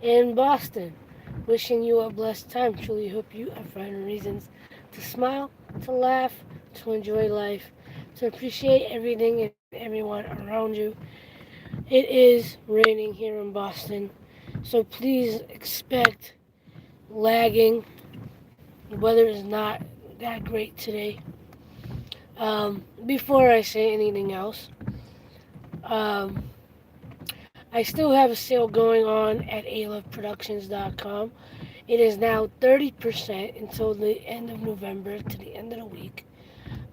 in Boston. Wishing you a blessed time. Truly hope you are finding reasons to smile, to laugh, to enjoy life, to appreciate everything and everyone around you. It is raining here in Boston, so please expect lagging. The weather is not that great today. Before I say anything else, um, I still have a sale going on at aloveproductions.com. It is now 30% until the end of November to the end of the week.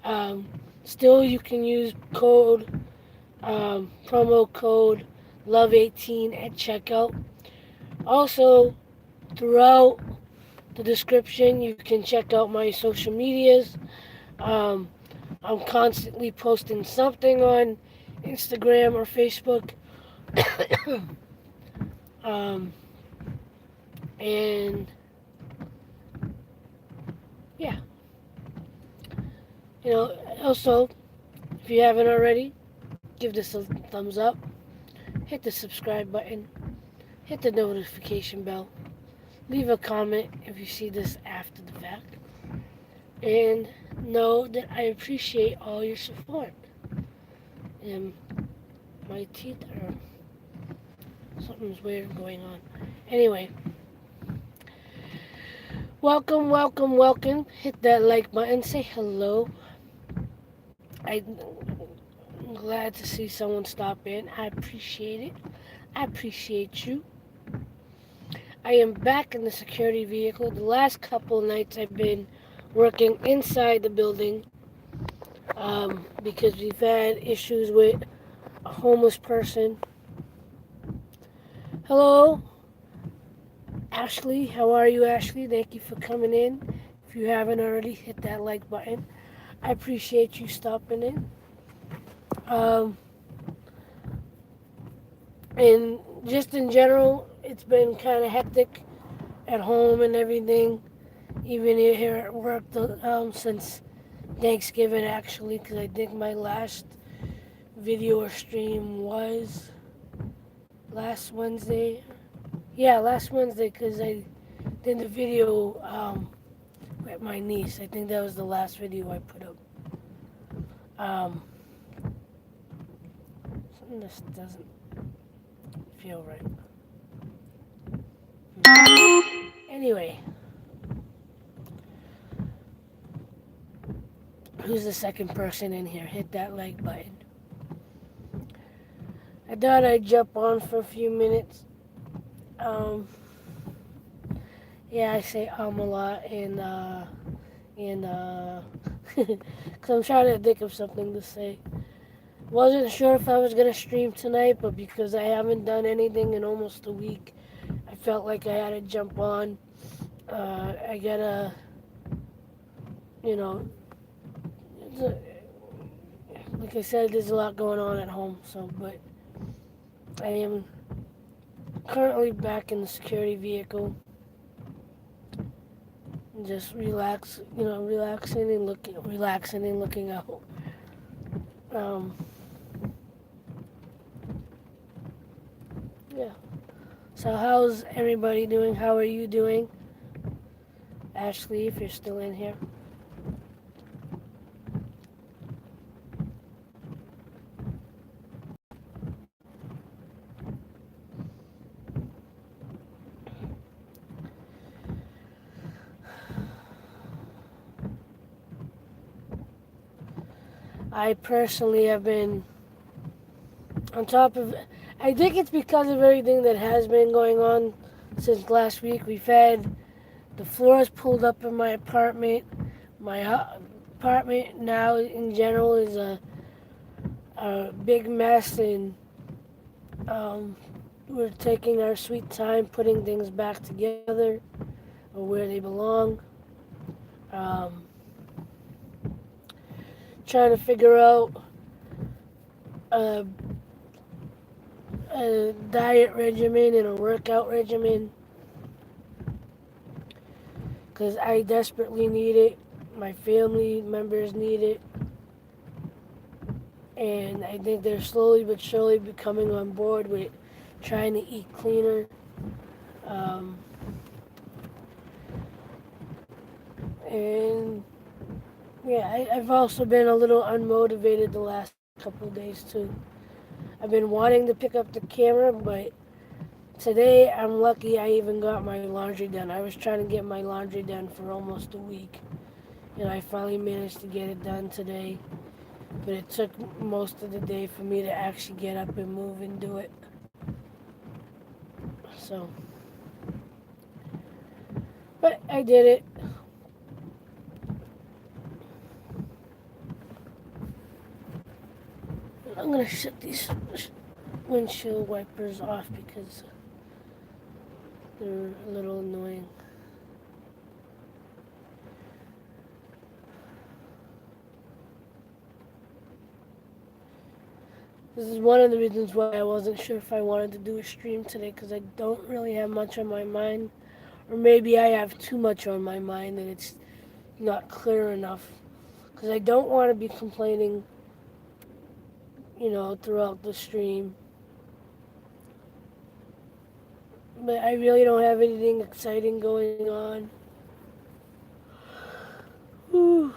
Um, Still, you can use promo code LOVE18 at checkout. Also, throughout the description, you can check out my social medias. Um, I'm constantly posting something on Instagram or Facebook. um, and yeah, also, if you haven't already, give this a thumbs up, hit the subscribe button, hit the notification bell, leave a comment if you see this after the fact, and know that I appreciate all your support. And my teeth are something's weird going on. Anyway, welcome, welcome, welcome. Hit that like button, say hello. I'm glad to see someone stop in. I appreciate it. I appreciate you. I am back in the security vehicle. The last couple of nights I've been working inside the building because we've had issues with a homeless person. Hello, Ashley. How are you, Ashley? Thank you for coming in. If you haven't already, hit that like button. I appreciate you stopping in. Um, and just in general, it's been kind of hectic at home and everything. Even here at work, since Thanksgiving actually, because I think my last video or stream was last Wednesday. Yeah, last Wednesday, because I did the video with my niece. I think that was the last video I put up. Um, Something just doesn't feel right. Anyway, who's the second person in here? Hit that like button. I thought I'd jump on for a few minutes. Um, yeah, I say a lot, because I'm trying to think of something to say. Wasn't sure if I was gonna stream tonight, but because I haven't done anything in almost a week, I felt like I had to jump on. I gotta, you know, like I said, there's a lot going on at home. But I am currently back in the security vehicle, just relaxing and looking out. Um, yeah. So how's everybody doing? How are you doing? Ashley, if you're still in here. I personally have been on top of it. I think it's because of everything that has been going on since last week. We've had the floors pulled up in my apartment. My apartment now, in general, is a big mess, and we're taking our sweet time putting things back together or where they belong. Um, Trying to figure out a, a diet regimen and a workout regimen because I desperately need it. My family members need it. And I think they're slowly but surely becoming on board with trying to eat cleaner. Um, and yeah, I've also been a little unmotivated the last couple of days too. I've been wanting to pick up the camera, but today I'm lucky I even got my laundry done. I was trying to get my laundry done for almost a week, and I finally managed to get it done today. But it took most of the day for me to actually get up and move and do it. So, but I did it. I'm gonna shut these windshield wipers off because they're a little annoying. This is one of the reasons why I wasn't sure if I wanted to do a stream today because I don't really have much on my mind. Or maybe I have too much on my mind and it's not clear enough. Because I don't want to be complaining, throughout the stream. But I really don't have anything exciting going on. Whew.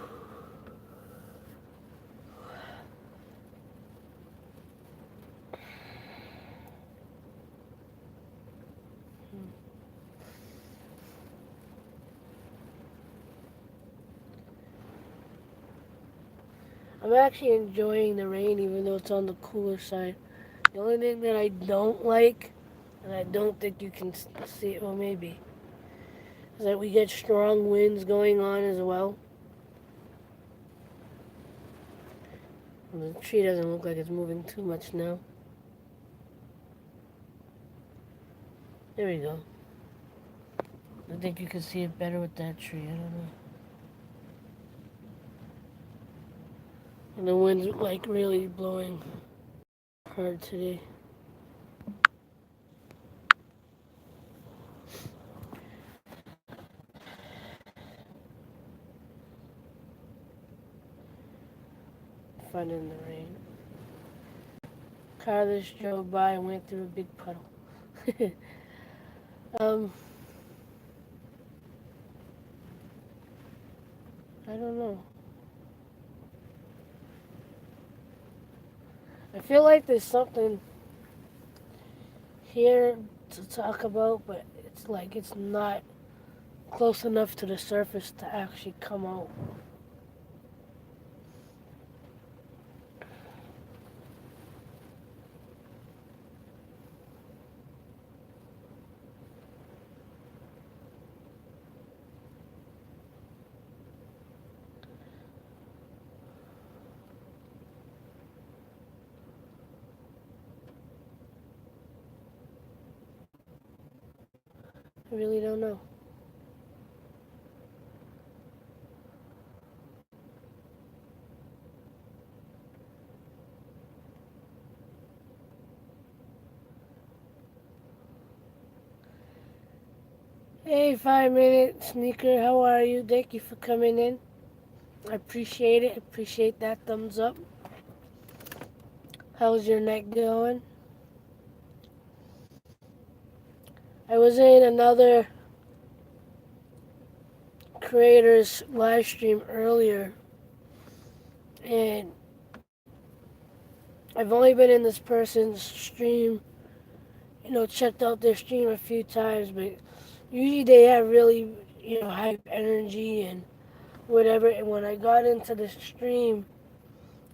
I'm actually enjoying the rain even though it's on the cooler side. The only thing that I don't like, and I don't think you can see it, well maybe, is that we get strong winds going on as well. And the tree doesn't look like it's moving too much now. There we go. I think you can see it better with that tree. I don't know. And the wind's like really blowing hard today. Fun in the rain. Car just drove by and went through a big puddle. um, I don't know. I feel like there's something here to talk about, but it's like it's not close enough to the surface to actually come out. I really don't know. Hey, 5 minute sneaker, how are you? Thank you for coming in. I appreciate it. Appreciate that thumbs up. How's your night going? I was in another creator's live stream earlier, and I've only been in this person's stream, checked out their stream a few times, but usually they have really, high energy and whatever. And when I got into the stream,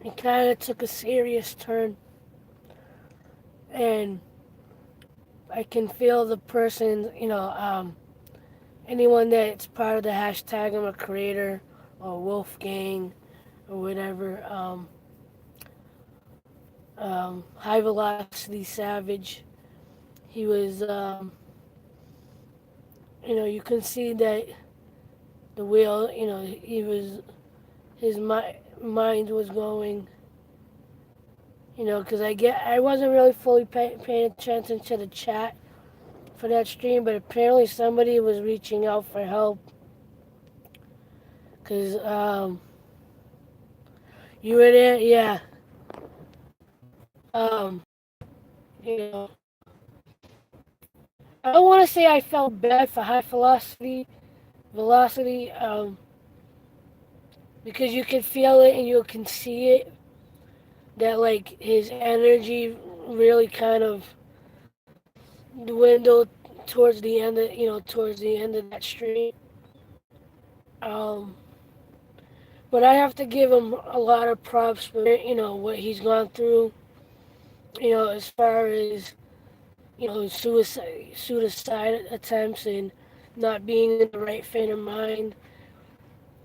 it kind of took a serious turn, and I can feel the person, anyone that's part of the hashtag I'm a creator or Wolfgang or whatever, High Velocity Savage. He was, you can see that the wheel, his mind was going, because I wasn't really fully paying attention to the chat for that stream, but apparently somebody was reaching out for help, because, you were there, yeah, um, you know, I don't want to say I felt bad for high velocity, because you can feel it and you can see it that like his energy really kind of dwindled towards the end of towards the end of that stream. Um, but I have to give him a lot of props for what he's gone through. As far as suicide attempts and not being in the right frame of mind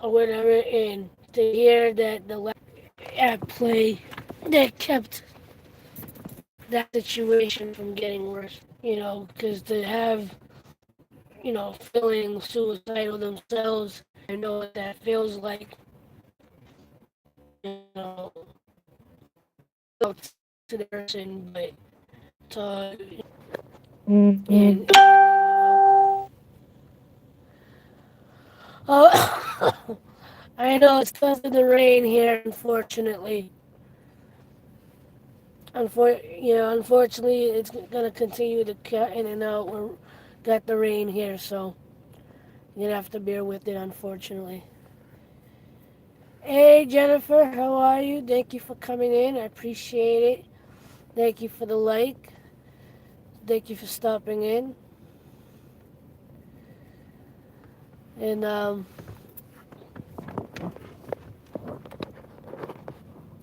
or whatever, and to hear that the at play that kept that situation from getting worse. Because to have feeling suicidal themselves, I know what that feels like. You know, to the person, but to and oh, I know it's because of the rain here. Unfortunately, it's gonna continue to cut in and out. We're got the rain here, so you're gonna have to bear with it. Unfortunately. Hey Jennifer, how are you? Thank you for coming in. I appreciate it. Thank you for the like. Thank you for stopping in. And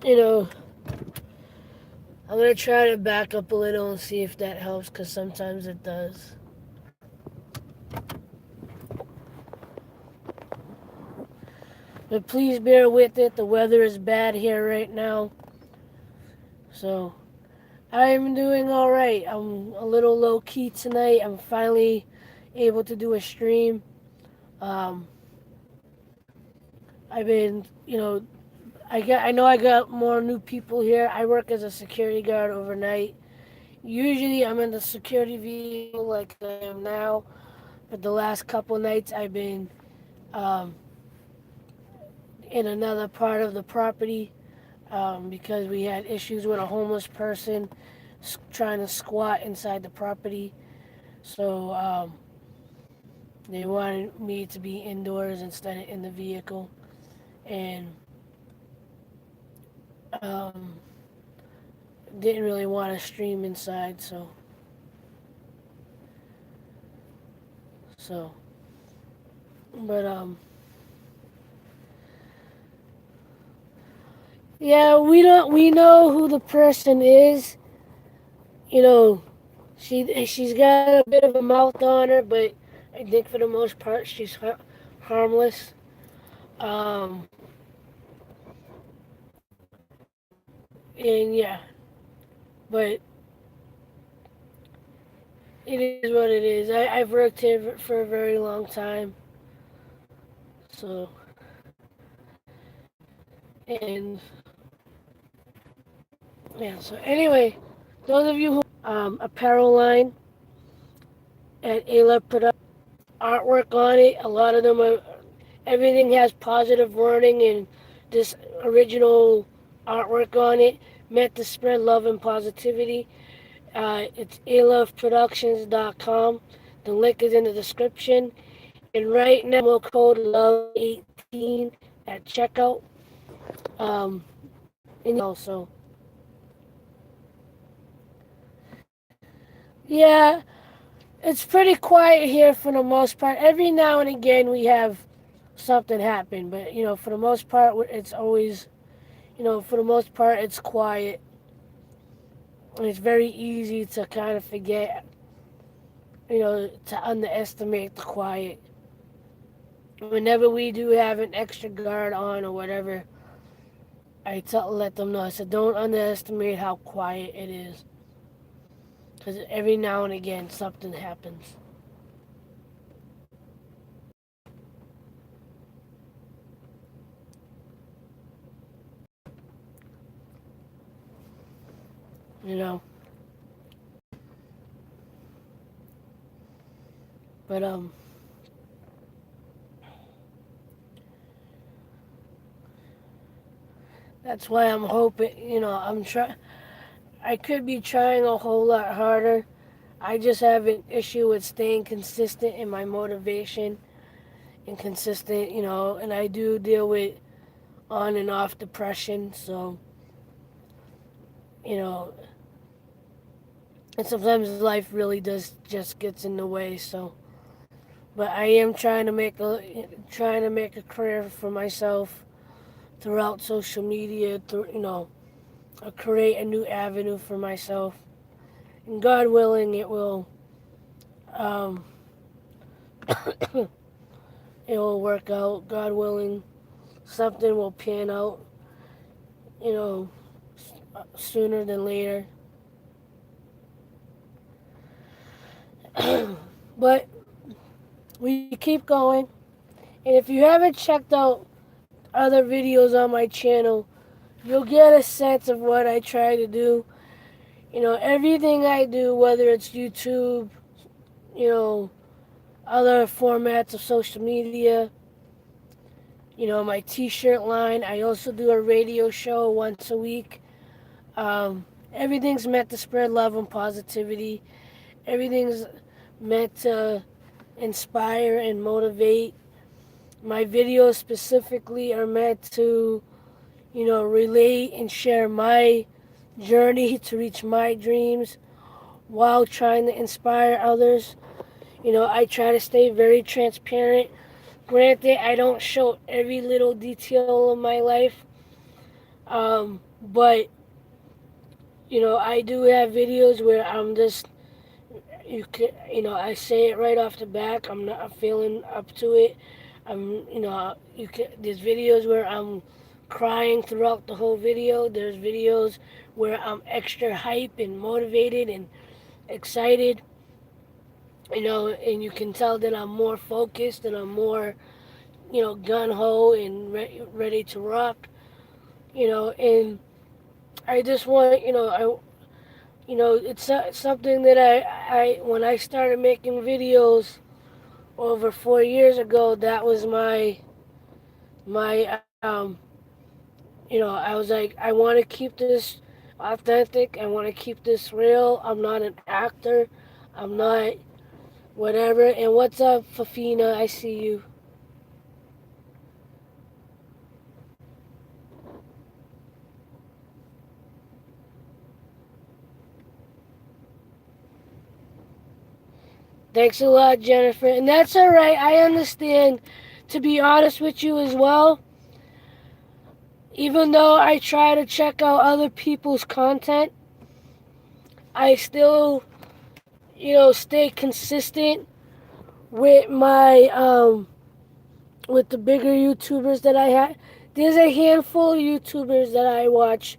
you know, I'm gonna try to back up a little and see if that helps, because sometimes it does. But please bear with it. The weather is bad here right now, so I'm doing all right. I'm a little low key tonight. I'm finally able to do a stream. Um, I've been, I know I got more new people here. I work as a security guard overnight. Usually I'm in the security vehicle like I am now, but the last couple nights I've been um, in another part of the property, because we had issues with a homeless person trying to squat inside the property. So they wanted me to be indoors instead of in the vehicle, and um, didn't really want to stream inside. So, but yeah, we know who the person is. You know, she's got a bit of a mouth on her, but I think for the most part she's harmless. Um, and yeah, but it is what it is. I've worked here for a very long time, so and yeah. So anyway, those of you who apparel line at aloveproductions, artwork on it. A lot of them are. Everything has positive wording and this original artwork on it, meant to spread love and positivity. It's aloveproductions.com. The link is in the description. And right now, promo code LOVE18 at checkout. Um, and also, yeah, it's pretty quiet here for the most part. Every now and again, we have something happen, but for the most part, it's always, for the most part, it's quiet. And it's very easy to kind of forget, to underestimate the quiet. Whenever we do have an extra guard on or whatever, let them know. I said, don't underestimate how quiet it is. Because every now and again, something happens. You know? But, that's why I'm hoping, I could be trying a whole lot harder. I just have an issue with staying consistent in my motivation and consistent, and I do deal with on and off depression, so, you know, and sometimes life really does just gets in the way, so. But I am trying to make a career for myself throughout social media, create a new avenue for myself. And God willing, um, it will work out. God willing, something will pan out, you know, sooner than later. But we keep going. And if you haven't checked out other videos on my channel, you'll get a sense of what I try to do. Everything I do, whether it's YouTube, you know, other formats of social media, my t-shirt line. I also do a radio show once a week. Everything's meant to spread love and positivity. Everything's meant to inspire and motivate. My videos specifically are meant to, relate and share my journey to reach my dreams while trying to inspire others. I try to stay very transparent. Granted, I don't show every little detail of my life, but I do have videos where I'm just I say it right off the back. I'm not feeling up to it. There's videos where I'm crying throughout the whole video. There's videos where I'm extra hype and motivated and excited. And you can tell that I'm more focused and I'm more, gun ho and ready to rock. And I just want, it's something that I when I started making videos over 4 years ago, that was my I was like, I want to keep this authentic. I want to keep this real. I'm not an actor. I'm not whatever. And what's up, Fafina? I see you. Thanks a lot, Jennifer. And that's all right. I understand. To be honest with you as well, even though I try to check out other people's content, I still, stay consistent with my with the bigger YouTubers that I have. There's a handful of YouTubers that I watch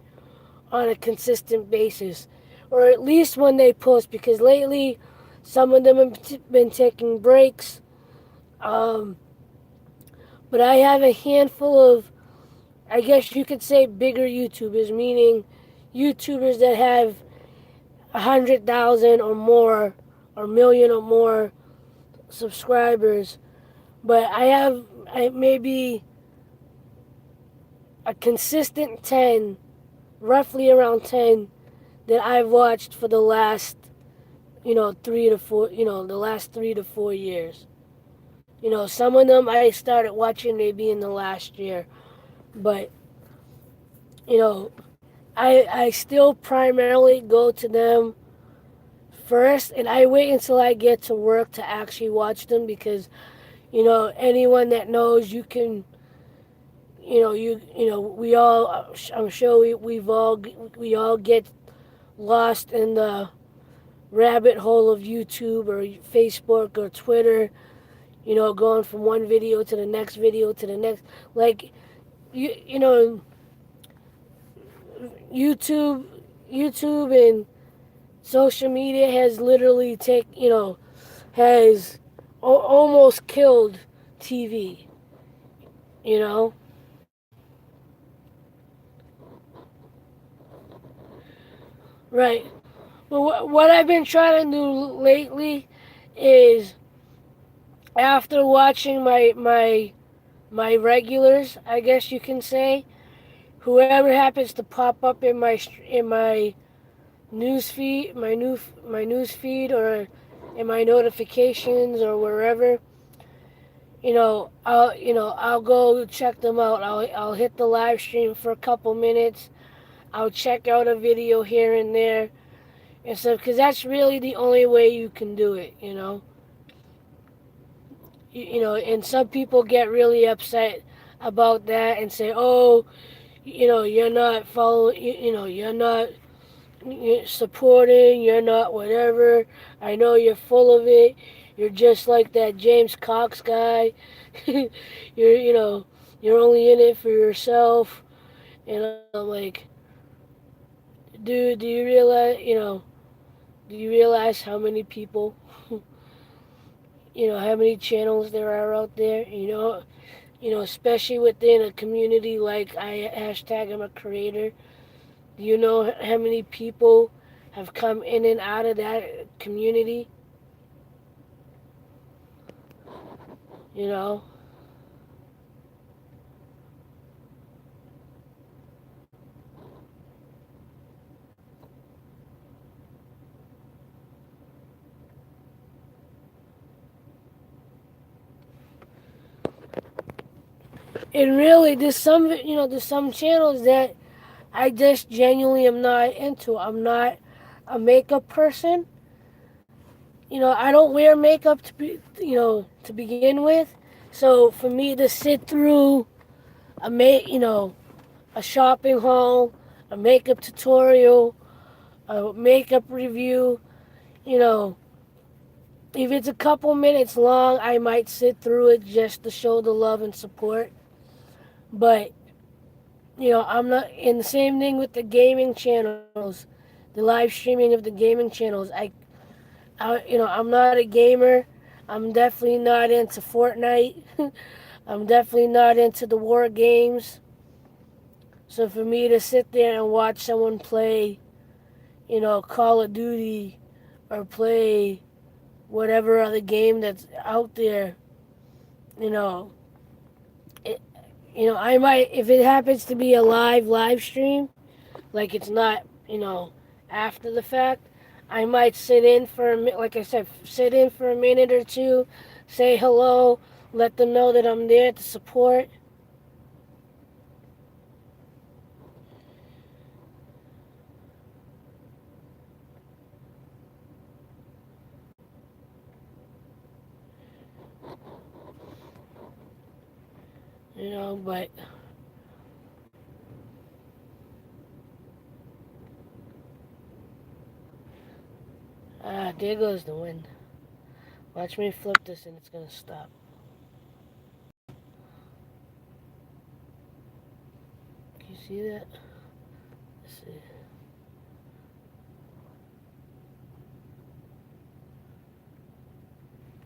on a consistent basis, or at least when they post, because lately some of them have been taking breaks. But I have a handful of, I guess you could say, bigger YouTubers, meaning YouTubers that have 100,000 or more, or million or more subscribers. But I have maybe a consistent 10, roughly around 10, that I've watched for the last, 3 to 4, the last 3 to 4 years. Some of them I started watching maybe in the last year. But, I still primarily go to them first, and I wait until I get to work to actually watch them, because, anyone that knows, you can, we all, I'm sure we all get lost in the rabbit hole of YouTube or Facebook or Twitter, going from one video to the next video to the next. Like, YouTube and social media has literally has almost killed TV, you know? Right. But what I've been trying to do lately is, after watching my regulars, I guess you can say, whoever happens to pop up in my news feed, my news feed, or in my notifications or wherever, I'll go check them out. I'll hit the live stream for a couple minutes. I'll check out a video here and there and stuff, because that's really the only way you can do it. And some people get really upset about that and say, oh, you're not following, you're not supporting, you're not whatever. I know you're full of it. You're just like that James Cox guy. You're only in it for yourself. And I'm like, dude, do you realize how many people, how many channels there are out there? Especially within a community like I'm a creator. Do you know how many people have come in and out of that community? You know? And really, there's some channels that I just genuinely am not into. I'm not a makeup person. I don't wear makeup to begin with. So for me to sit through a a shopping haul, a makeup tutorial, a makeup review, you know, if it's a couple minutes long, I might sit through it just to show the love and support. But I'm not. And the same thing with the gaming channels, the live streaming of the gaming channels. I'm not a gamer. I'm definitely not into Fortnite. I'm definitely not into the war games. So for me to sit there and watch someone play, Call of Duty or play whatever other game that's out there, you know, it, I might, if it happens to be a live stream, like it's not, after the fact, I might sit in for a minute, like I said, sit in for a minute or two, say hello, let them know that I'm there to support. But there goes the wind. Watch me flip this and it's gonna stop. Can you see that? Let's see.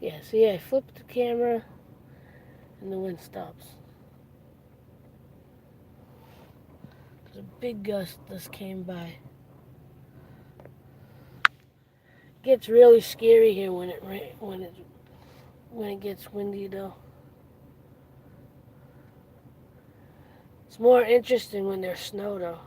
Yeah, see, I flipped the camera and the wind stops. There's a big gust just came by. It gets really scary here when it gets windy though. It's more interesting when there's snow though.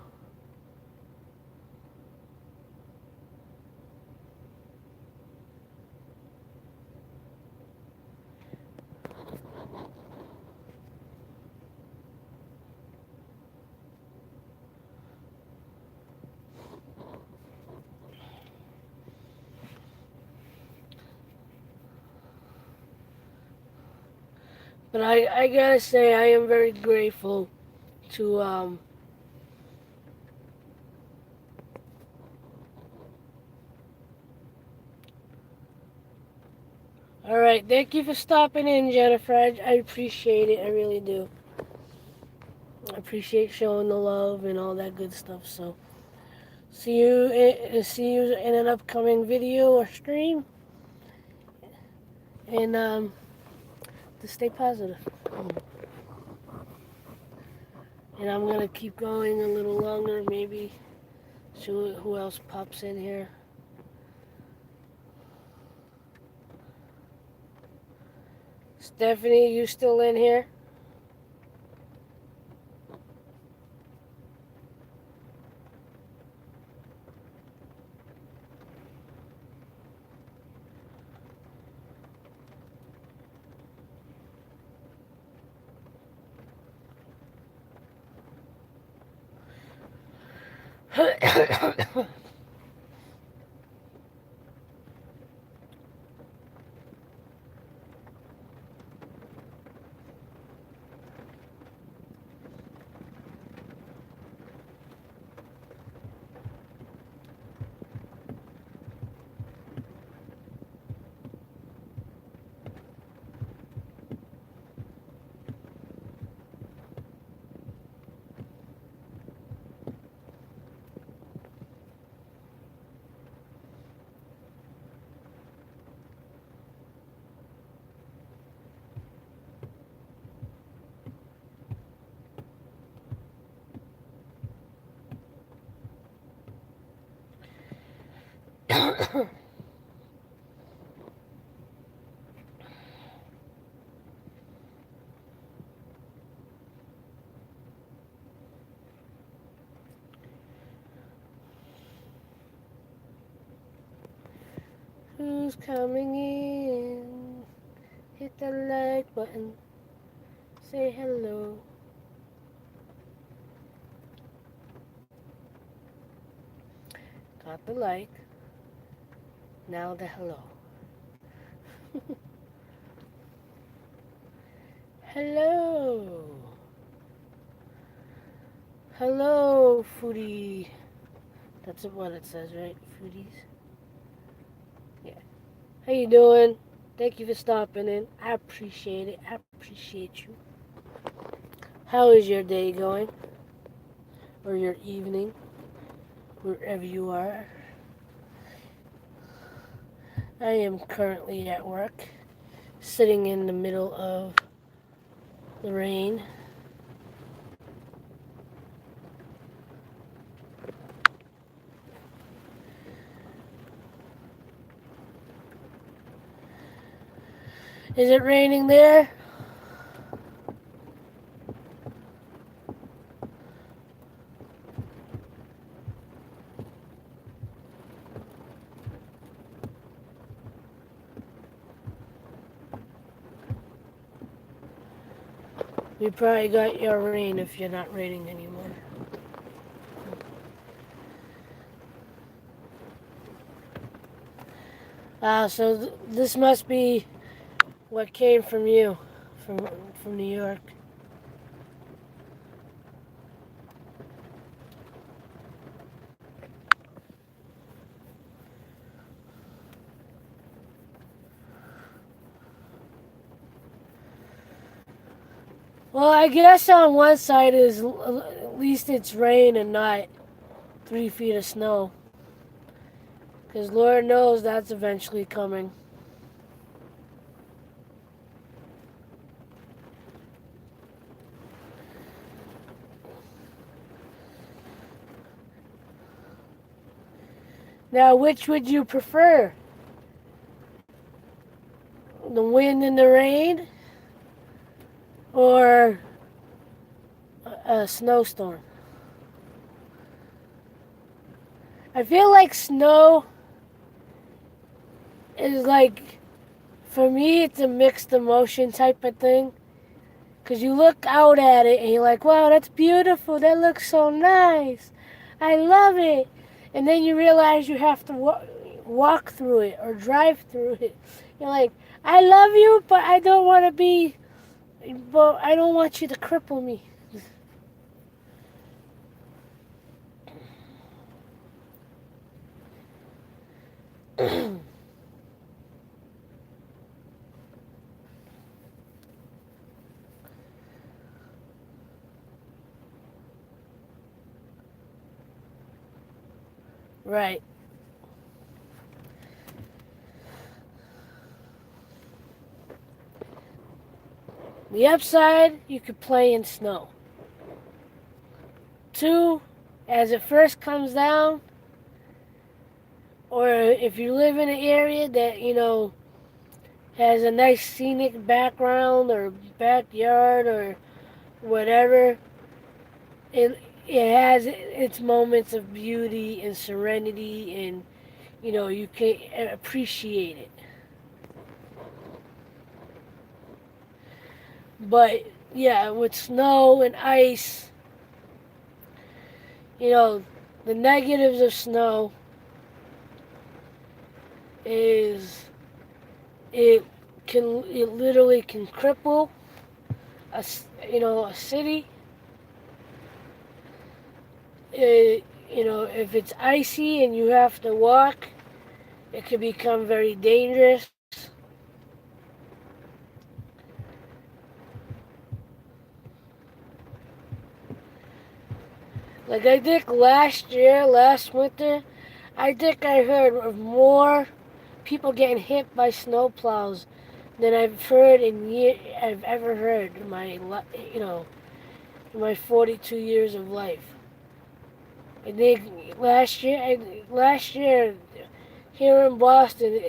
But I gotta say, I am very grateful to, Alright, thank you for stopping in, Jennifer. I appreciate it, I really do. I appreciate showing the love and all that good stuff, so. See you in an upcoming video or stream. And, to stay positive. And I'm gonna keep going a little longer, maybe. See who else pops in here. Stephanie, you still in here? Who's coming in? Hit the like button. Say hello. Got the like. Now the hello. Hello. Hello, foodie. That's what it says, right? Foodies. Yeah. How you doing? Thank you for stopping in. I appreciate it. I appreciate you. How is your day going? Or your evening? Wherever you are. I am currently at work, sitting in the middle of the rain. Is it raining there? You probably got your rain if you're not raining anymore. So this must be what came from you, from New York. Well, I guess on one side is at least it's rain and not 3 feet of snow. Because Lord knows that's eventually coming. Now, which would you prefer? The wind and the rain? Or a snowstorm? I feel like snow is like, for me, it's a mixed emotion type of thing. Because you look out at it and you're like, wow, that's beautiful. That looks so nice. I love it. And then you realize you have to walk through it or drive through it. You're like, I love you, but I don't want to be, but I don't want you to cripple me. Right. The upside, you could play in snow. 2, as it first comes down, or if you live in an area that, has a nice scenic background or backyard or whatever, it has its moments of beauty and serenity, and you can appreciate it. But yeah, with snow and ice, you know the negatives of snow is it literally can cripple a city. If it's icy and you have to walk, it can become very dangerous. Like I think last winter, I think I heard of more people getting hit by snowplows than I've ever heard in in my 42 years of life. I think last year here in Boston,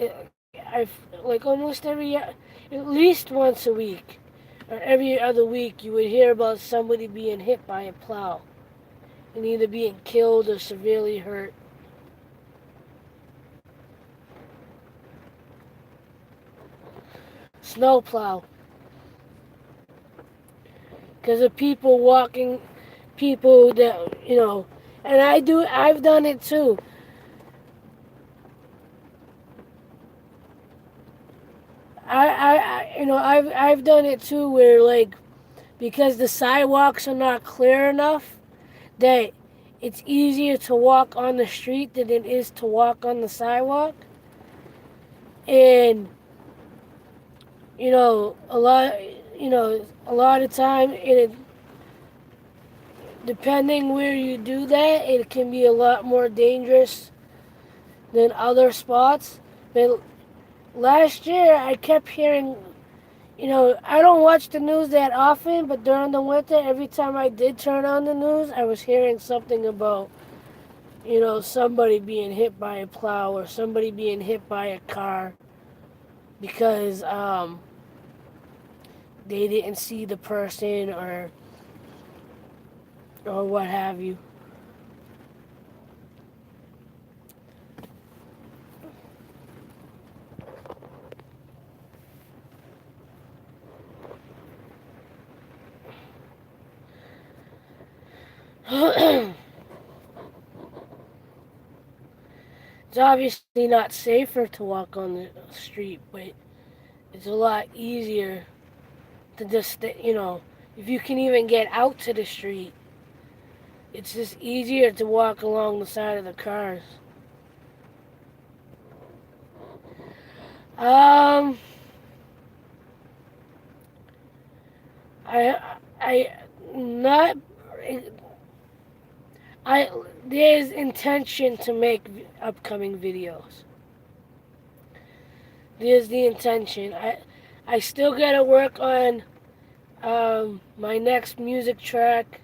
I've like almost at least once a week or every other week, you would hear about somebody being hit by a plow and either being killed or severely hurt. Snowplow, because of people walking, people that and I've done it too. I've done it too, where like because the sidewalks are not clear enough that it's easier to walk on the street than it is to walk on the sidewalk. And a lot of time, depending where you do that, it can be a lot more dangerous than other spots. But last year, I kept hearing, I don't watch the news that often, but during the winter, every time I did turn on the news, I was hearing something about, somebody being hit by a plow or somebody being hit by a car because they didn't see the person or what have you. It's obviously not safer to walk on the street, but it's a lot easier to just, if you can even get out to the street, it's just easier to walk along the side of the cars. Um, I, I, not, I, there's intention to make upcoming videos. There's the intention. I still gotta work on my next music track.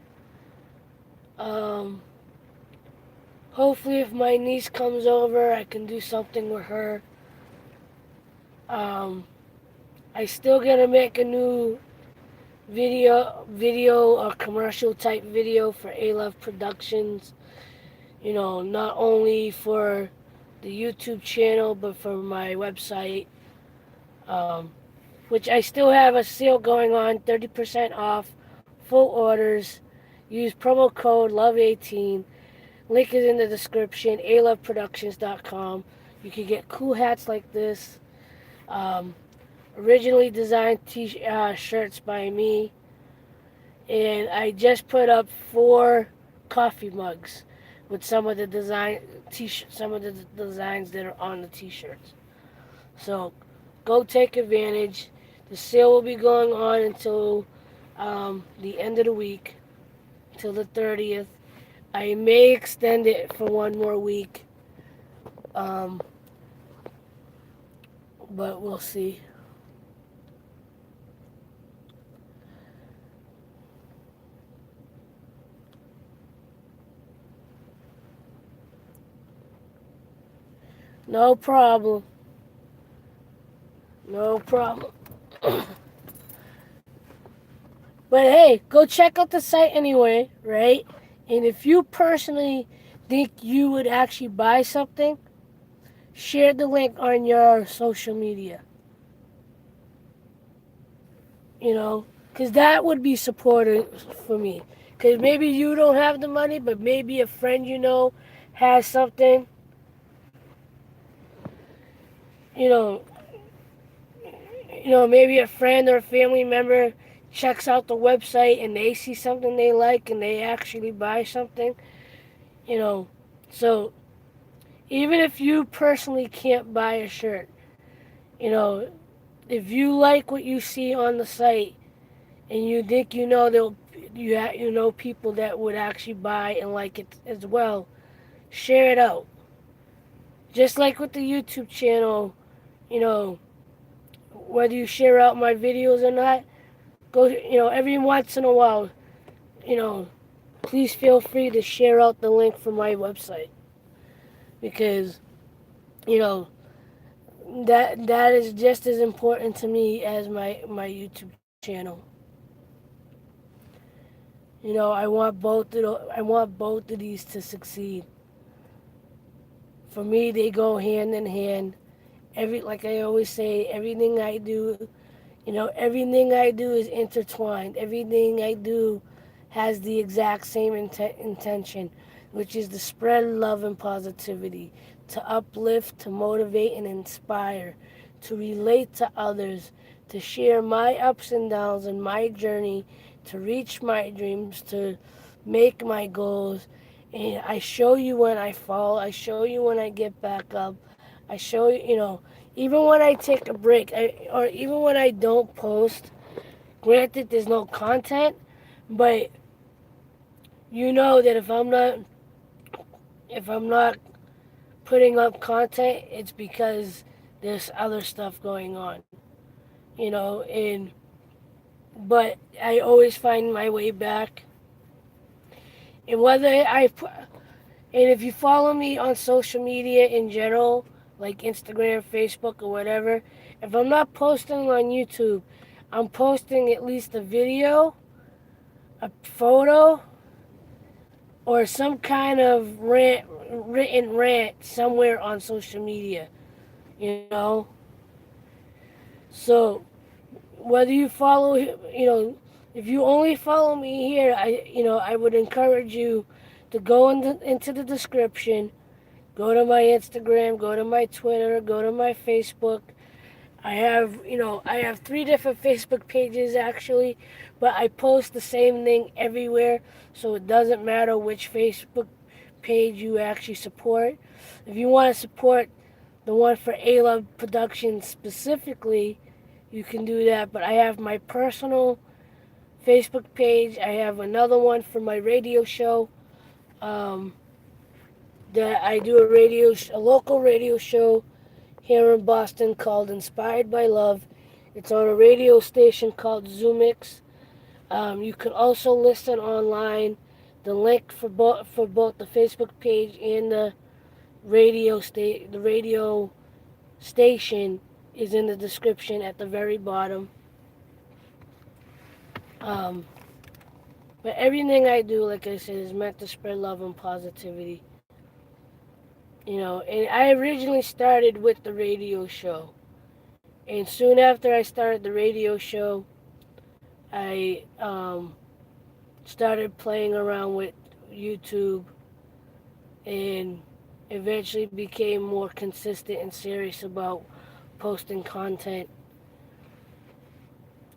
Um, Hopefully, if my niece comes over, I can do something with her. Um, I still gotta make a new video or commercial type video for aloveproductions. Not only for the YouTube channel, but for my website, um, which I still have a sale going on, 30% off, full orders. Use promo code LOVE18. Link is in the description, aloveproductions.com. You can get cool hats like this. Um, Originally designed shirts by me. And I just put up 4 coffee mugs with some of the designs that are on the t-shirts. So go take advantage. The sale will be going on until the end of the week, till the 30th. I may extend it for one more week, um, but we'll see. No problem. No problem. But hey, go check out the site anyway, right? And if you personally think you would actually buy something, share the link on your social media. Because that would be supportive for me. Because maybe you don't have the money, but maybe a friend you know has something. You know, maybe a friend or a family member checks out the website and they see something they like and they actually buy something. You know, so even if you personally can't buy a shirt, you know, if you like what you see on the site and you think you know people that would actually buy and like it as well, share it out. Just like with the YouTube channel, you know, whether you share out my videos or not, go, every once in a while, you know, please feel free to share out the link for my website because, you know, that is just as important to me as my YouTube channel. I want both of these to succeed. For me, they go hand in hand. Like I always say, everything I do is intertwined. Everything I do has the exact same intention, which is to spread love and positivity, to uplift, to motivate and inspire, to relate to others, to share my ups and downs and my journey, to reach my dreams, to make my goals. And I show you when I fall, I show you when I get back up, I show you, even when I take a break, or even when I don't post. Granted, there's no content, but you know that if I'm not putting up content, it's because there's other stuff going on, and but I always find my way back. And if you follow me on social media in general, like Instagram, Facebook, or whatever, if I'm not posting on YouTube, I'm posting at least a video, a photo, or some kind of written rant somewhere on social media, you know? So, whether you follow, if you only follow me here, I would encourage you to go into the description, go to my Instagram, go to my Twitter, go to my Facebook. I have three different Facebook pages actually, but I post the same thing everywhere, so it doesn't matter which Facebook page you actually support. If you want to support the one for aloveproductions specifically, you can do that, but I have my personal Facebook page. I have another one for my radio show, um, that I do a local radio show here in Boston called Inspired by Love. It's on a radio station called Zoomix. You can also listen online. The link for both the Facebook page and the radio station is in the description at the very bottom. Um, but everything I do, like I said, is meant to spread love and positivity. And I originally started with the radio show. And soon after I started the radio show, I started playing around with YouTube and eventually became more consistent and serious about posting content.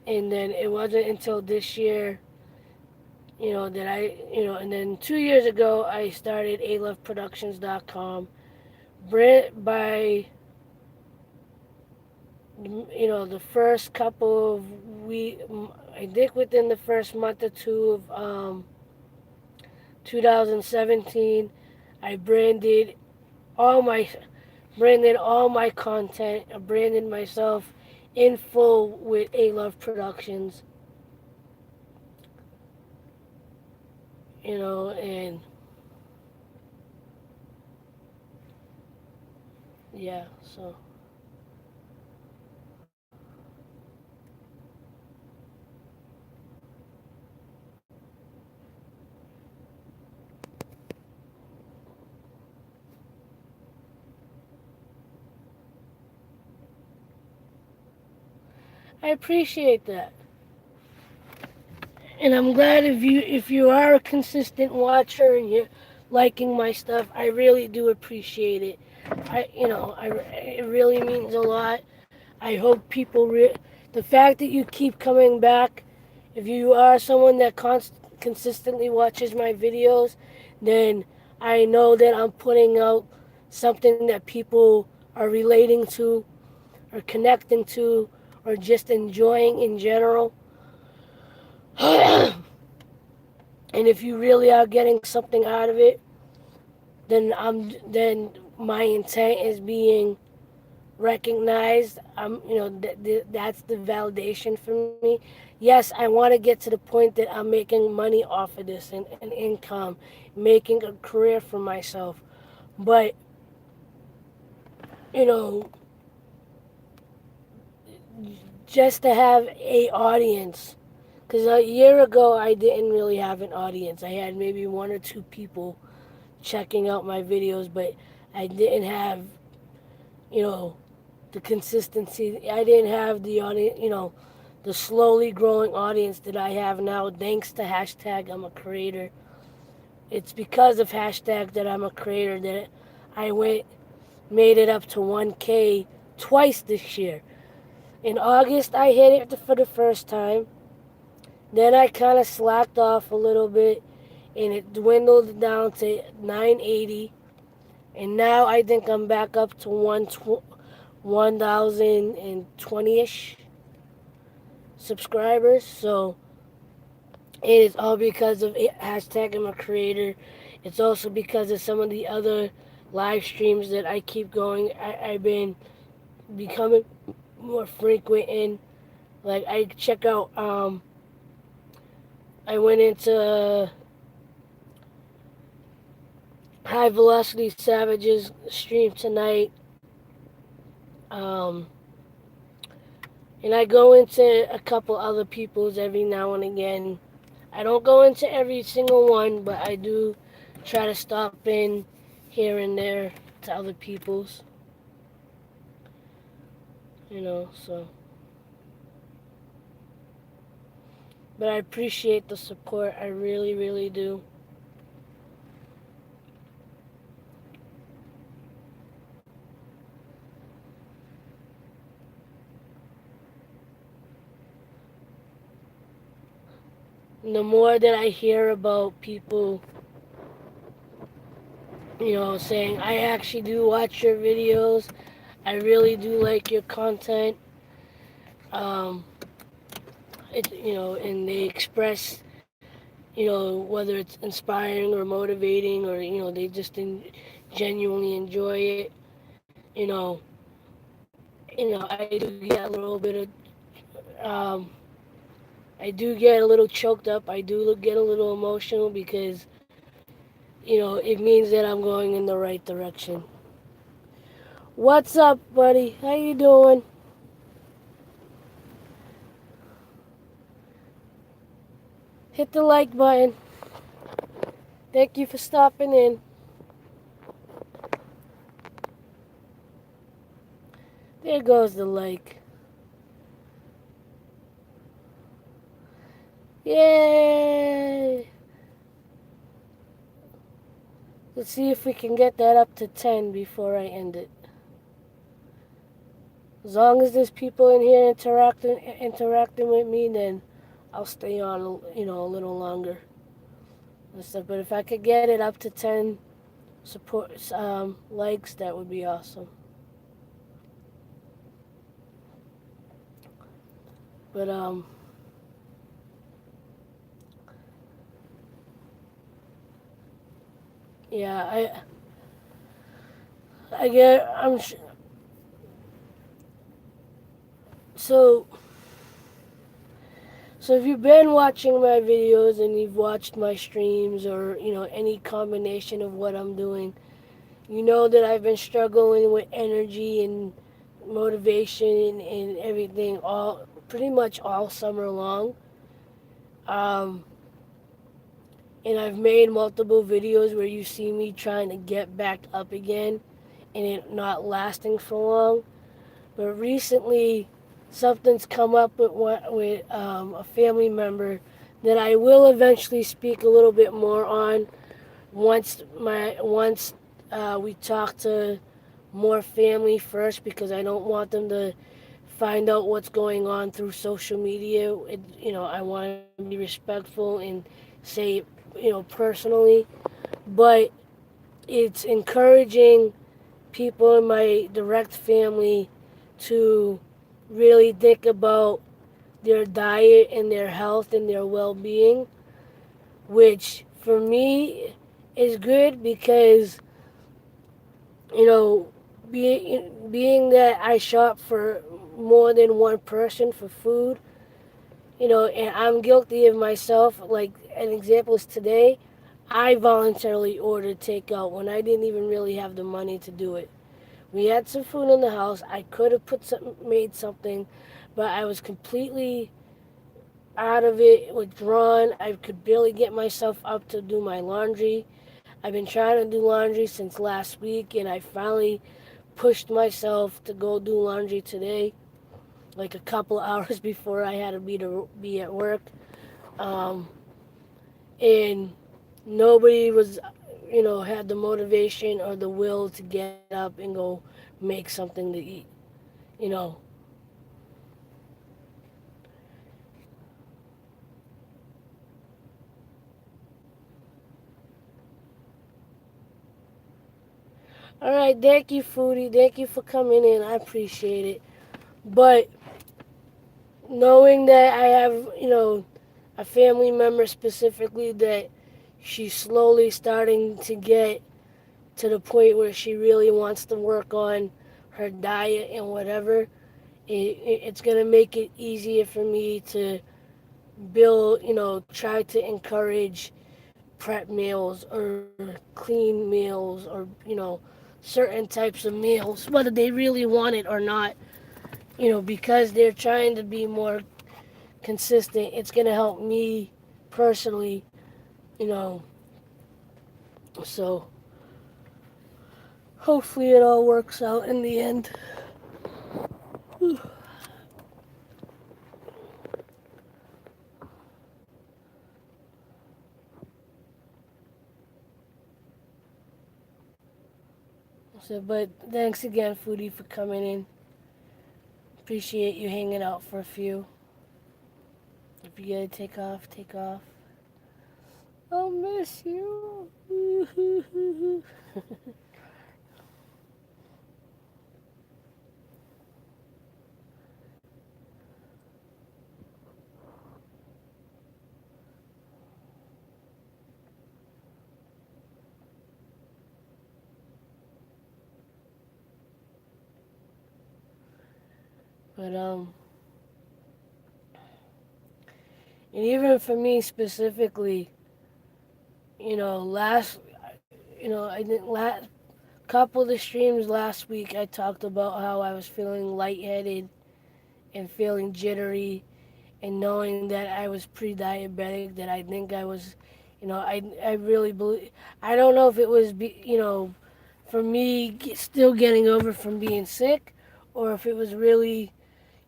And then it wasn't until this year, and then 2 years ago, I started aloveproductions.com. By, the first couple of weeks, I think within the first month or two of 2017, I all my branded all my content. I branded myself in full with A Love Productions. And yeah, so I appreciate that. And I'm glad if you are a consistent watcher and you're liking my stuff. I really do appreciate it. It really means a lot. I hope the fact that you keep coming back, if you are someone that consistently watches my videos, then I know that I'm putting out something that people are relating to or connecting to or just enjoying in general. And if you really are getting something out of it, then my intent is being recognized. That's the validation for me. Yes, I want to get to the point that I'm making money off of this and income, making a career for myself. But you know, just to have a audience. Because a year ago, I didn't really have an audience. I had maybe one or two people checking out my videos, but I didn't have, you know, the consistency. I didn't have the audience, the slowly growing audience that I have now, thanks to hashtag I'm a creator. It's because of hashtag that I'm a creator that made it up to 1K twice this year. In August, I hit it for the first time. Then I kind of slacked off a little bit, and it dwindled down to 980. And now I think I'm back up to 1,020-ish subscribers. So it is all because of hashtag I'm a creator. It's also because of some of the other live streams that I keep going. I've been becoming more frequent in. Like I check out. I went into High Velocity Savages stream tonight. Um, and I go into a couple other people's every now and again. I don't go into every single one, but I do try to stop in here and there to other people's. So. But I appreciate the support. I really, really do. And the more that I hear about people, saying, I actually do watch your videos, I really do like your content, um, and they express, whether it's inspiring or motivating or, they just genuinely enjoy it, you know, I do get a little bit I do get a little choked up. I do get a little emotional because, it means that I'm going in the right direction. What's up, buddy? How you doing? Hit the like button. Thank you for stopping in. There goes the like. Yay! Let's see if we can get that up to 10 before I end it. As long as there's people in here interacting with me, then I'll stay on, a little longer. But if I could get it up to 10 likes, that would be awesome. But yeah, I get so if you've been watching my videos and you've watched my streams or any combination of what I'm doing, you know that I've been struggling with energy and motivation and everything pretty much all summer long. And I've made multiple videos where you see me trying to get back up again and it not lasting for long. But recently, something's come up with a family member that I will eventually speak a little bit more on once we talk to more family first, because I don't want them to find out what's going on through social media. I want to be respectful and say it, personally. But it's encouraging people in my direct family to really think about their diet and their health and their well-being, which for me is good because you know being that I shop for more than one person for food, and I'm guilty of myself. Like an example is today, I voluntarily ordered takeout when I didn't even really have the money to do it. We had some food in the house. I could have made something, but I was completely out of it, withdrawn. I could barely get myself up to do my laundry. I've been trying to do laundry since last week, and I finally pushed myself to go do laundry today, like a couple hours before I had to be at work. Um, and nobody was, had the motivation or the will to get up and go make something to eat. You know, all right, thank you, Foodie. Thank you for coming in. I appreciate it. But knowing that I have, a family member specifically that she's slowly starting to get to the point where she really wants to work on her diet and whatever, it's going to make it easier for me to build, try to encourage prep meals or clean meals or, certain types of meals, whether they really want it or not, because they're trying to be more consistent. It's going to help me personally, you know, so hopefully it all works out in the end. So, but thanks again, Foodie, for coming in. Appreciate you hanging out for a few. If you gotta take off, take off. I'll miss you. But and even for me specifically, last, I didn't last couple of the streams last week. I talked about how I was feeling lightheaded and feeling jittery, and knowing that I was pre-diabetic. That I think I was, I really believe. I don't know if it was, for me still getting over from being sick, or if it was really,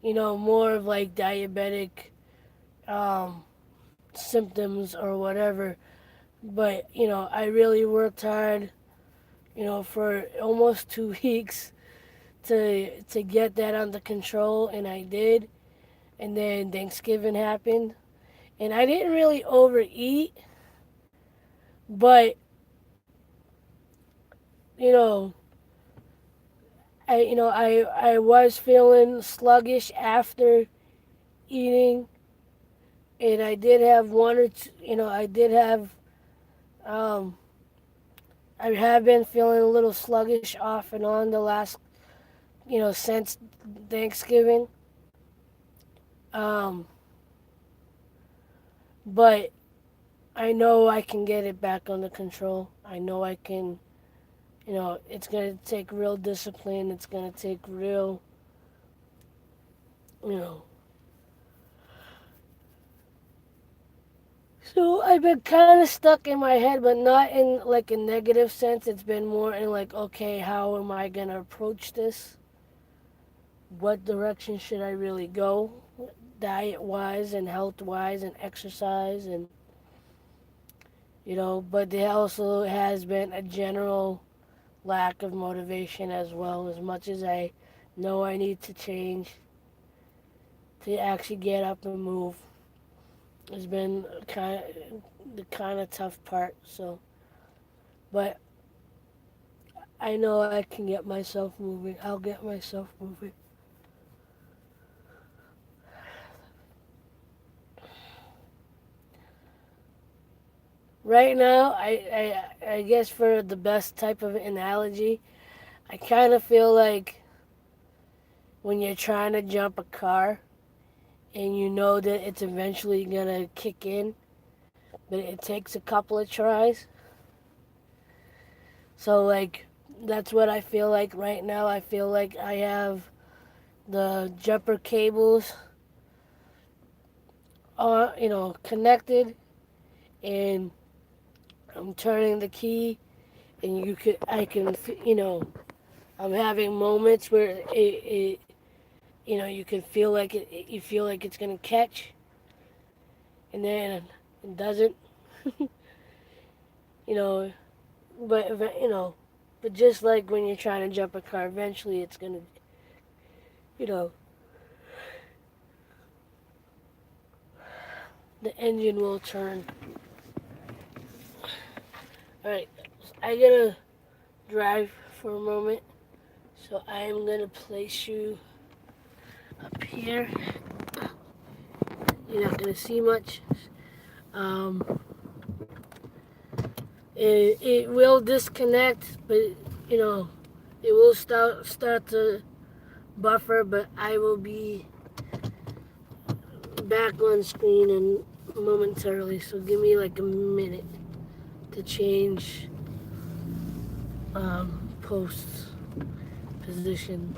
more of like diabetic um, symptoms or whatever. But I really worked hard, for almost 2 weeks to get that under control, and I did. And then Thanksgiving happened, and I didn't really overeat, but you know, I was feeling sluggish after eating, and I did have one or two, I did have um, I have been feeling a little sluggish off and on the last, since Thanksgiving. Um, but I know I can get it back under control. I know I can, it's going to take real discipline. It's going to take real, you know. So I've been kind of stuck in my head, but not in like a negative sense. It's been more in like, okay, how am I going to approach this? What direction should I really go? diet-wise and health-wise and exercise and but there also has been a general lack of motivation as well. As much as I know I need to change to actually get up and move, has been the kind of tough part. So, but I know I can get myself moving. I'll get myself moving. Right now, I guess for the best type of analogy, I kind of feel like when you're trying to jump a car and you know that it's eventually gonna kick in, but it takes a couple of tries. So like that's what I feel like right now. I feel like I have the jumper cables connected, and I'm turning the key, and I'm having moments where you can feel like you feel like it's gonna catch, and then it doesn't, you know, but but just like when you're trying to jump a car, eventually it's gonna, you know, the engine will turn. All right, I gotta drive for a moment, so I am gonna place you up here. You're not gonna see much. Um, it will disconnect, but you know, it will start to buffer. But I will be back on screen and momentarily. So give me like a minute to change post position.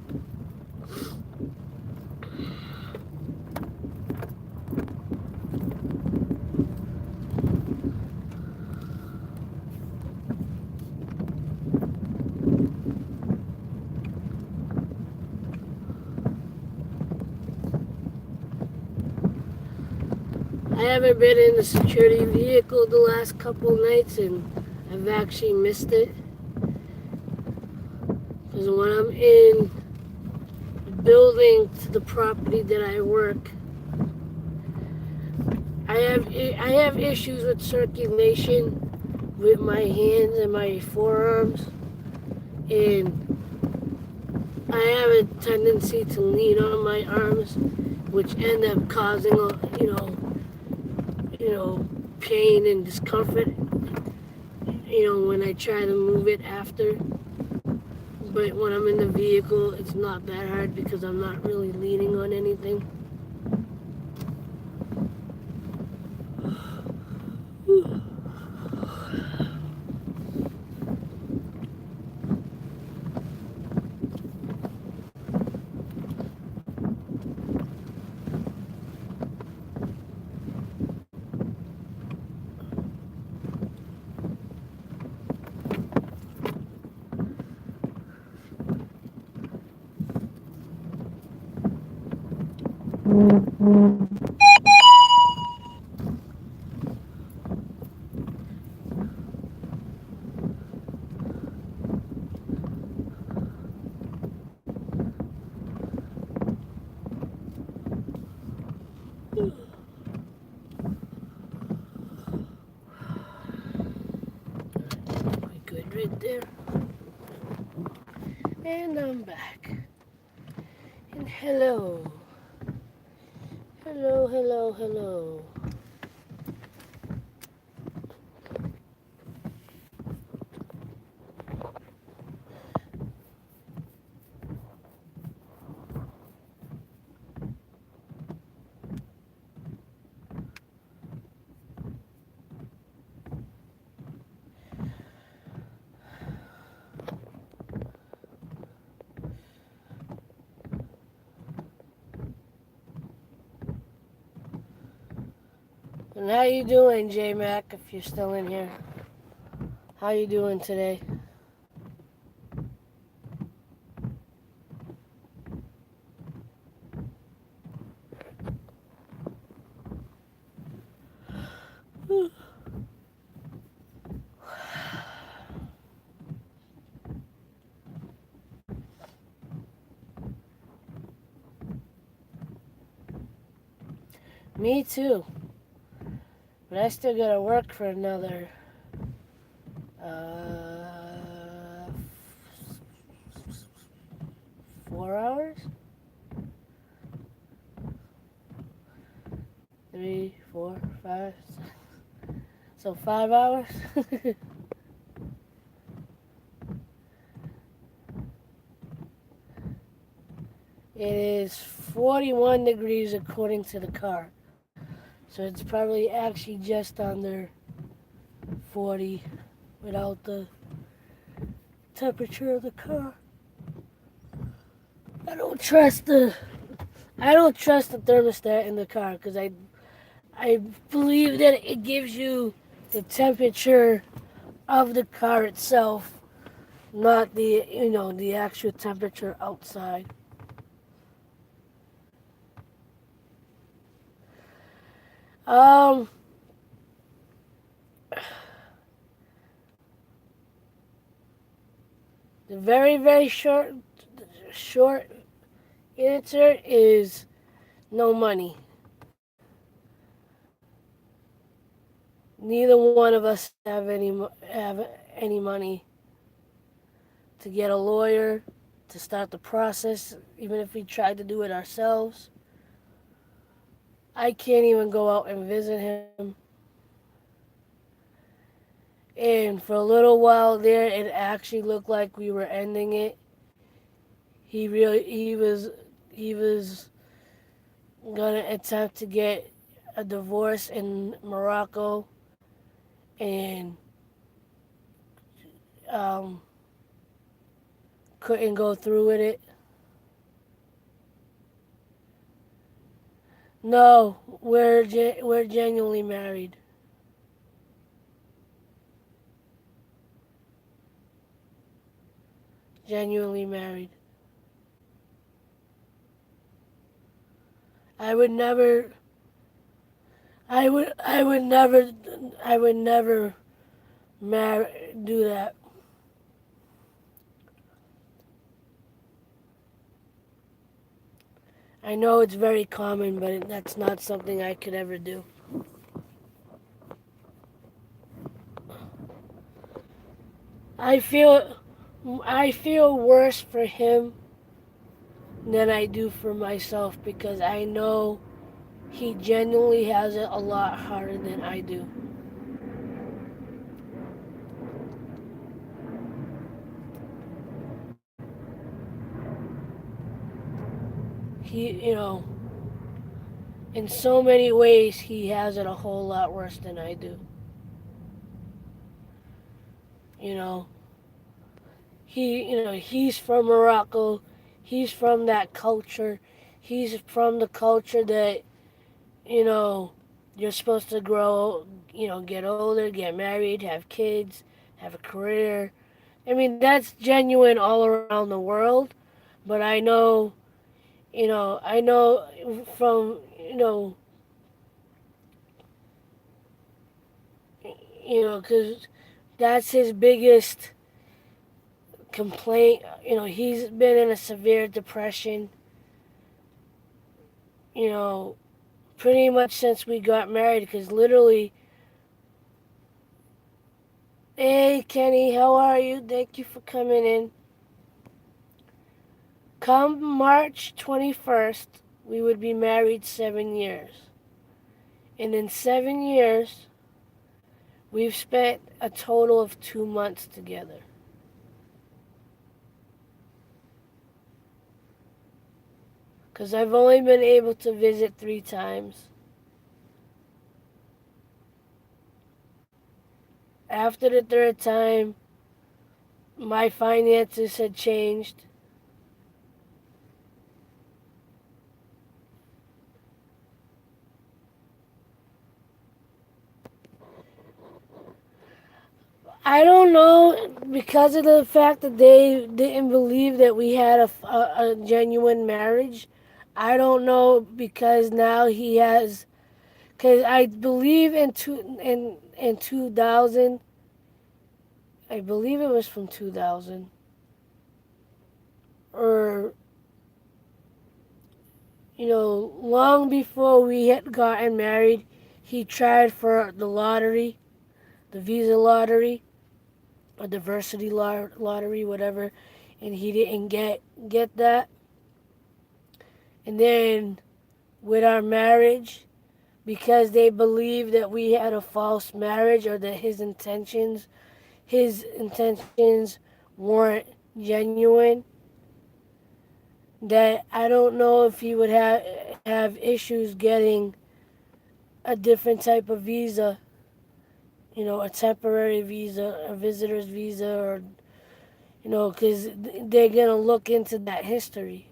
I haven't been in the security vehicle the last couple nights, and I've actually missed it. Because when I'm in the building to the property that I work, I have issues with circulation with my hands and my forearms, and I have a tendency to lean on my arms, which end up causing pain and discomfort. When I try to move it after. But when I'm in the vehicle, it's not that hard because I'm not really leaning on anything. We good right there. And I'm back. And hello. Hello, hello, hello. And how you doing, J-Mac, if you're still in here? How you doing today? Me too. But I still gotta work for another uh, 4 hours? 3, 4, 5. So 5 hours? It is 41 degrees according to the car. So it's probably actually just under 40 without the temperature of the car. I don't trust the I don't trust the thermostat in the car because I believe that it gives you the temperature of the car itself, not the actual temperature outside. Um, the very short answer is no money. Neither one of us have any money to get a lawyer to start the process. Even if we tried to do it ourselves, I can't even go out and visit him. And for a little while there, it actually looked like we were ending it. He was gonna attempt to get a divorce in Morocco, and um, couldn't go through with it. No, we're genuinely married. Genuinely married. I would never. I would never do that. I know it's very common, but that's not something I could ever do. I feel I feel worse for him than I do for myself because I know he genuinely has it a lot harder than I do. He, in so many ways, he has it a whole lot worse than I do. You know, he's from Morocco. He's from that culture. He's from the culture that, you know, you're supposed to grow, get older, get married, have kids, have a career. I mean, that's genuine all around the world, but I know from, because that's his biggest complaint. He's been in a severe depression, you know, pretty much since we got married, because literally, hey, Kenny, how are you? Thank you for coming in. Come March 21st, we would be married 7 years. And in 7 years, we've spent a total of 2 months together. Because I've only been able to visit 3 times. After the third time, my finances had changed. I don't know, because of the fact that they didn't believe that we had a genuine marriage. I don't know, because now he has, because I believe in 2000, I believe it was from 2000, or long before we had gotten married, he tried for the lottery, the visa lottery, or diversity lottery, whatever, and he didn't get that. And then with our marriage, because they believed that we had a false marriage or that his intentions weren't genuine, that I don't know if he would have issues getting a different type of visa, a temporary visa, a visitor's visa, or because they're gonna look into that history.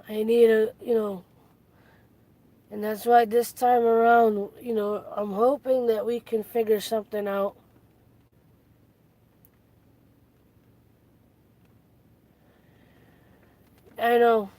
I need and that's why this time around, I'm hoping that we can figure something out. I know,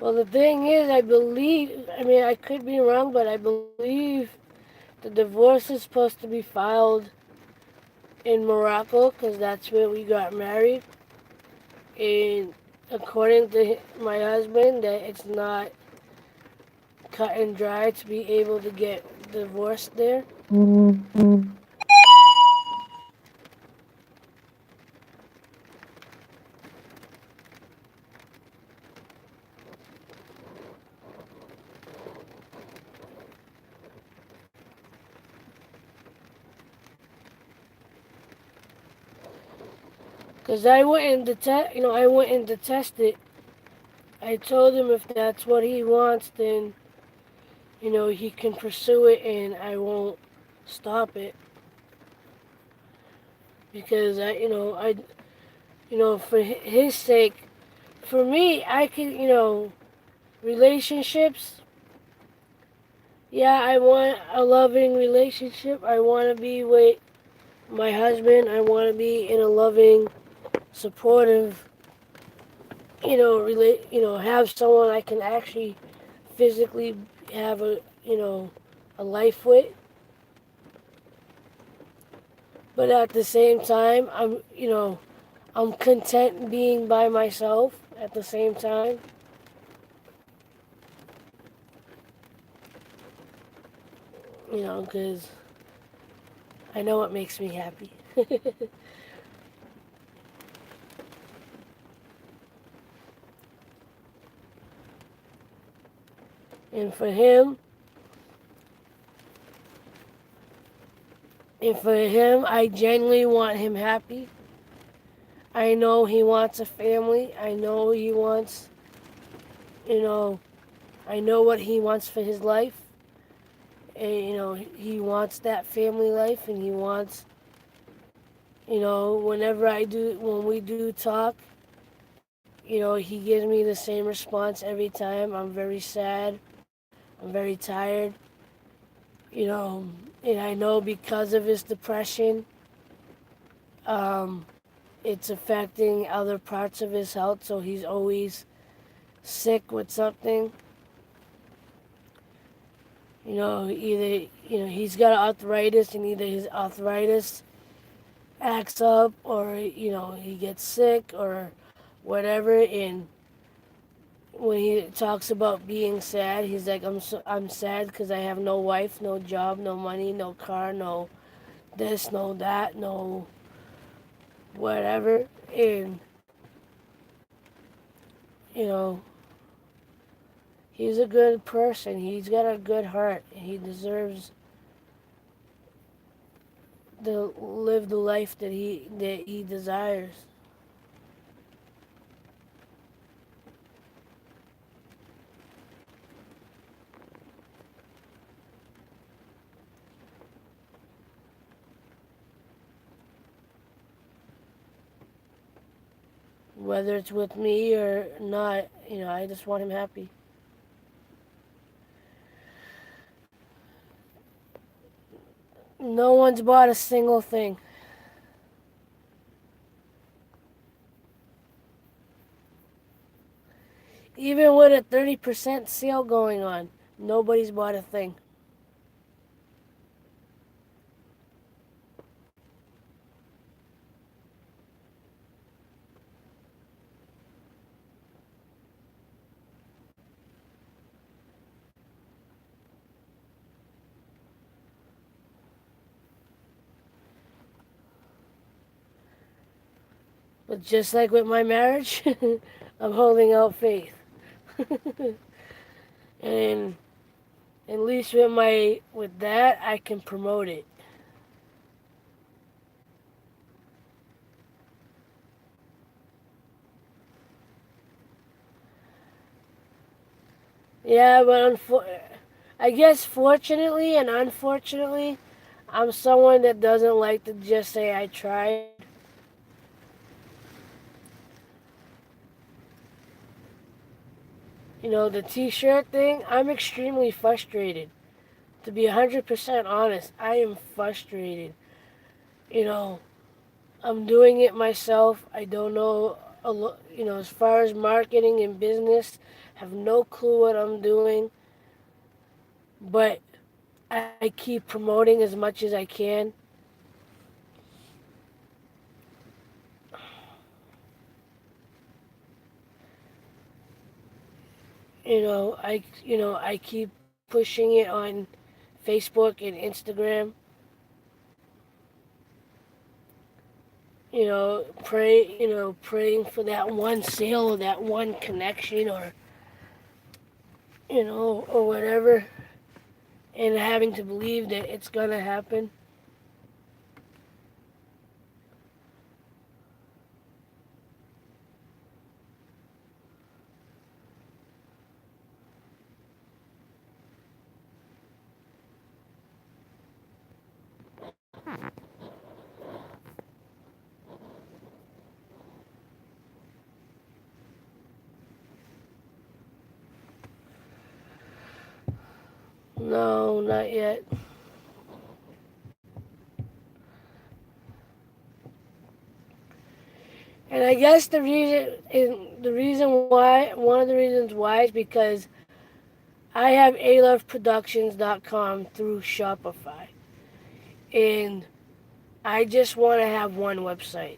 well, the thing is, I mean, I could be wrong, but I believe the divorce is supposed to be filed in Morocco because that's where we got married. And according to my husband, that it's not cut and dry to be able to get divorced there. Because I went and detested. I told him if that's what he wants, then he can pursue it, and I won't stop it because for his sake, for me, I can, relationships. Yeah, I want a loving relationship. I want to be with my husband. I want to be in a loving, supportive, have someone I can actually physically have a life with. But at the same time, I'm content being by myself at the same time, because I know it makes me happy. and for him, I genuinely want him happy. I know he wants a family. I know he wants, you know, I know what he wants for his life. And, he wants that family life, and he wants, when we do talk, he gives me the same response every time. I'm very sad. I'm very tired. You know, and I know because of his depression, um, it's affecting other parts of his health. So he's always sick with something. Either he's got arthritis, and either his arthritis acts up, or he gets sick, or whatever. And when he talks about being sad, he's like, I'm sad because I have no wife, no job, no money, no car, no this, no that, no whatever. And, you know, he's a good person. He's got a good heart. He deserves to live the life that he desires. Whether it's with me or not, I just want him happy. No one's bought a single thing. Even with a 30% sale going on, nobody's bought a thing. But just like with my marriage, I'm holding out faith. And at least with that, I can promote it. Yeah, but I guess fortunately and unfortunately, I'm someone that doesn't like to just say I tried. The T-shirt thing. I'm extremely frustrated. To be 100% honest, I am frustrated. You know, I'm doing it myself. I don't know, as far as marketing and business, have no clue what I'm doing. But I keep promoting as much as I can. I keep pushing it on Facebook and Instagram. Praying for that one sale or that one connection or or whatever, and having to believe that it's gonna happen. No, not yet. And I guess one of the reasons why is because I have aloveproductions.com through Shopify, and I just want to have one website.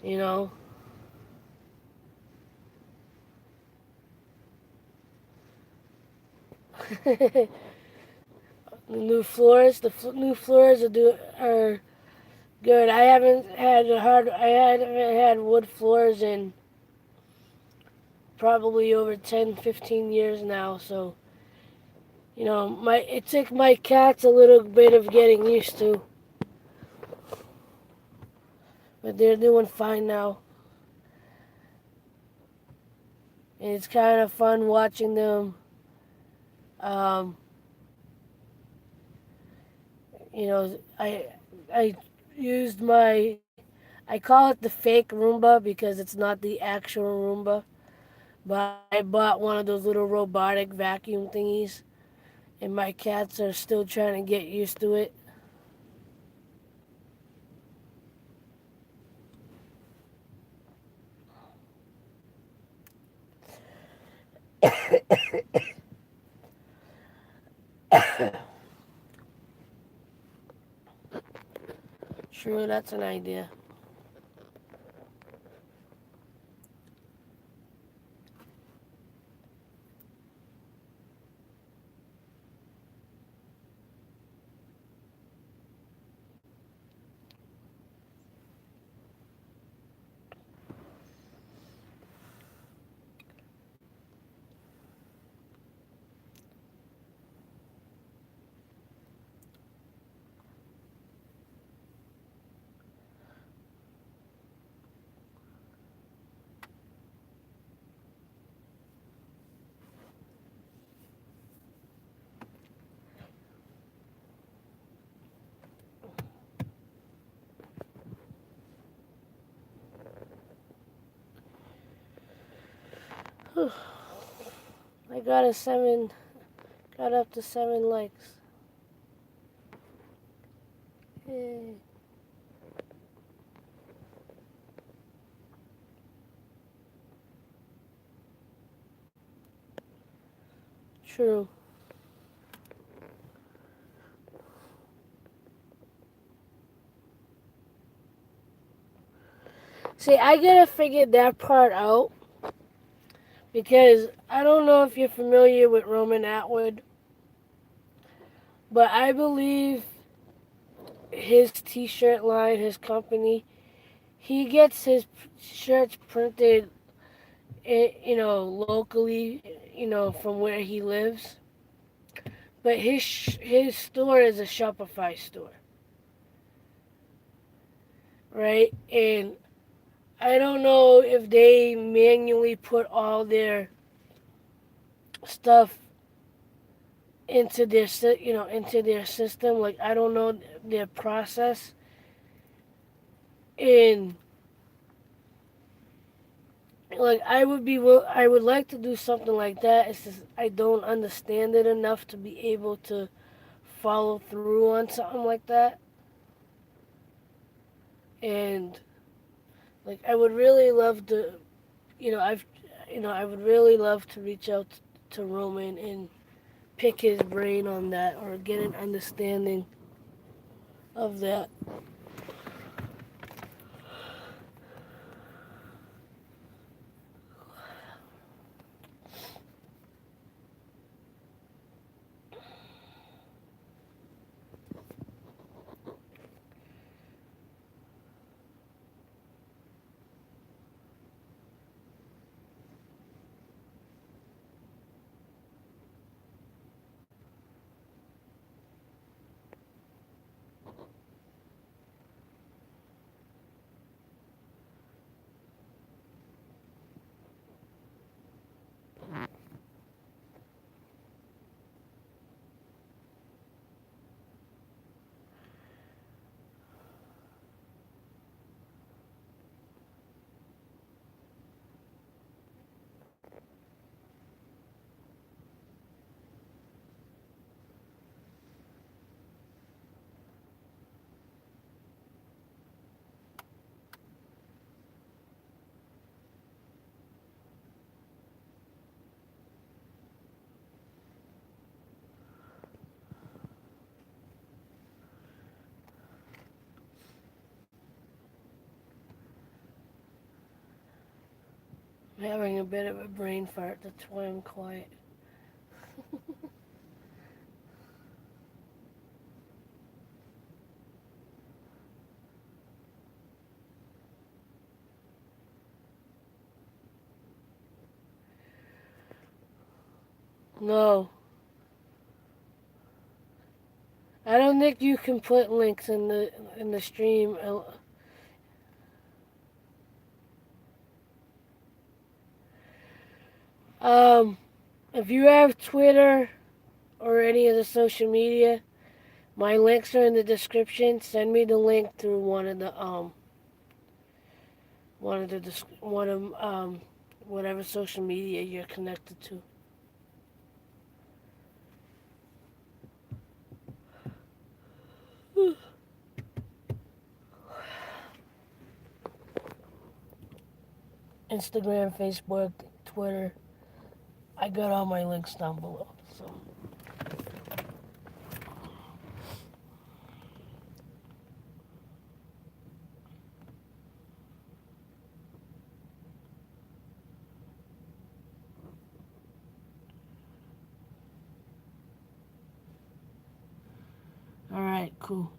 you know, the new floors are good. I haven't had wood floors in probably over 10, 15 years now. So it took my cats a little bit of getting used to, but they're doing fine now. And it's kind of fun watching them. Um, I used I call it the fake Roomba because it's not the actual Roomba. But I bought one of those little robotic vacuum thingies, and my cats are still trying to get used to it. True, that's an idea. I got a 7, got up to 7 likes. Yay. True. See, I gotta figure that part out because I don't know if you're familiar with Roman Atwood, but I believe his t-shirt line, his company, he gets his shirts printed, locally, from where he lives. But his store is a Shopify store, right? And I don't know if they manually put all their stuff into into their system. Like I don't know their process. And like I would like to do something like that. It's just I don't understand it enough to be able to follow through on something like that. And like I would really love to, I've, I would really love to reach out to Roman and pick his brain on that or get an understanding of that. I'm having a bit of a brain fart. That's why I'm quiet. No, I don't think you can put links in the stream. Um, if you have Twitter or any of the social media, my links are in the description. Send me the link through one of whatever social media you're connected to. Instagram, Facebook, Twitter. I got all my links down below. So. All right, cool.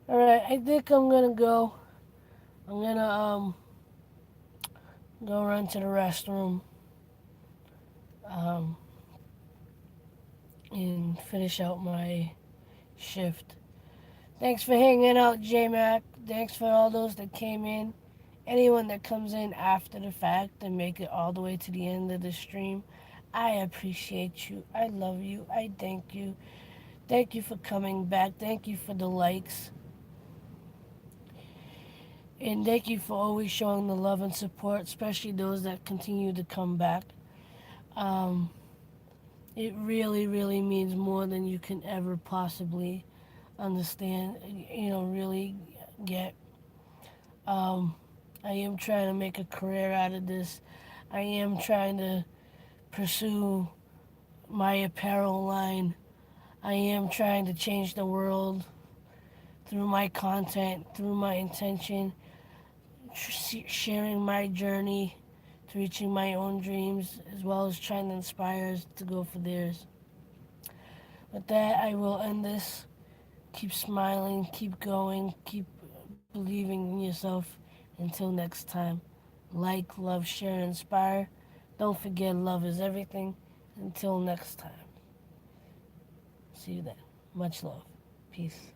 All right, I think I'm gonna go. I'm gonna go run to the restroom um, and finish out my shift. Thanks for hanging out, J Mac. Thanks for all those that came in. Anyone that comes in after the fact and make it all the way to the end of the stream, I appreciate you. I love you. I thank you. Thank you for coming back. Thank you for the likes. And thank you for always showing the love and support, especially those that continue to come back. Um, it really, really means more than you can ever possibly understand, really get. Um, I am trying to make a career out of this. I am trying to pursue my apparel line. I am trying to change the world through my content, through my intention, sharing my journey to reaching my own dreams, as well as trying to inspire us to go for theirs. With that, I will end this. Keep smiling, keep going, keep believing in yourself. Until next time, like, love, share, inspire. Don't forget, love is everything. Until next time, see you then. Much love. Peace.